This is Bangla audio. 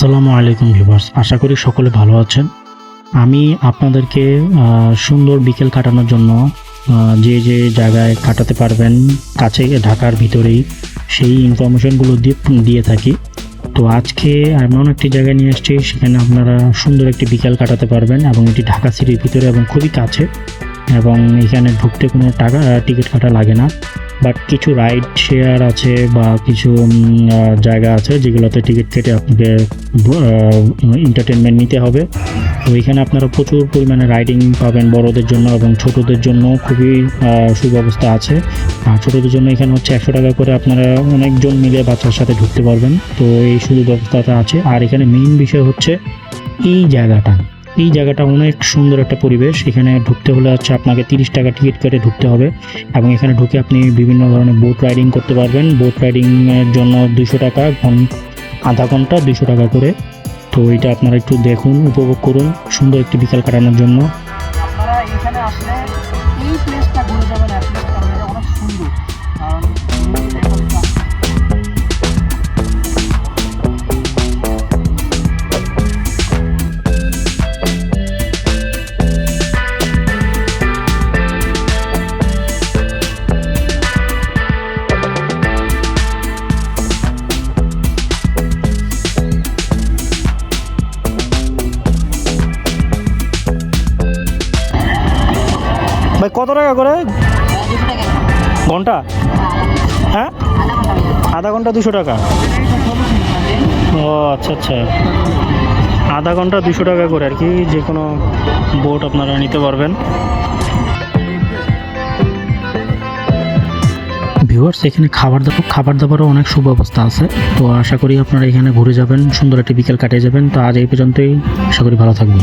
আসসালামু আলাইকুম ভিউয়ার্স, আশা করি সকলে ভালো আছেন। আমি আপনাদেরকে সুন্দর বিকেল কাটানোর জন্য যে যে জায়গায় কাটাতে পারবেন কাছে ঢাকার ভিতরেই সেই ইনফরমেশনগুলো দিয়ে থাকি। তো আজকে এমন একটি জায়গায় নিয়ে এসেছি, সেখানে আপনারা সুন্দর একটি বিকেল কাটাতে পারবেন এবং এটি ঢাকা সিটির ভিতরে এবং খুবই কাছে, এবং এখানে ঢুকতে কোনো টিকিট কাটা লাগে না। বাট কিছু রাইড শেয়ার আছে বা কিছু জায়গা আছে যেগুলোতে টিকিট কেটে আপনাকে এন্টারটেনমেন্ট নিতে হবে। তো এখানে আপনারা প্রচুর পরিমাণে রাইডিং পাবেন বড়দের জন্য, এবং ছোটদের জন্য খুবই সুব্যবস্থা আছে। আর ছোটদের জন্য এখানে হচ্ছে 100 টাকা করে আপনারা অনেকজন মিলে বাচ্চার সাথে ঢুকতে পারবেন। তো এই সুব্যবস্থাটা আছে। আর এখানে মেইন বিষয় হচ্ছে এই জায়গাটা অনেক সুন্দর একটা পরিবেশ। এখানে ঢুকতে হলে হচ্ছে আপনাকে 30 টাকা টিকিট কেটে ঢুকতে হবে, এবং এখানে ঢুকে আপনি বিভিন্ন ধরনের বোট রাইডিং করতে পারবেন। বোট রাইডিংয়ের জন্য 200 টাকা, আধা ঘন্টা 200 টাকা করে। তো এটা আপনারা একটু দেখুন, উপভোগ করুন সুন্দর একটি বিকাল কাটানোর জন্য। আপনারা এখানে আসলে এই প্লেসটা ঘুরে যাবেন, অনেক সুন্দর। কারণ ভাই কত টাকা করে ঘন্টা? হ্যাঁ, আধা ঘন্টা 200 টাকা। ও আচ্ছা আচ্ছা, আধা ঘন্টা 200 টাকা করে আর কি, যে কোনো বোট আপনারা নিতে পারবেন। ভিউয়ার্স, এখানে খাবার দাবারও অনেক সুব্যবস্থা আছে। তো আশা করি আপনারা এখানে ঘুরে যাবেন, সুন্দর একটি বিকেল কাটিয়ে যাবেন। তো আজ এই পর্যন্তই, আশা করি ভালো থাকবেন।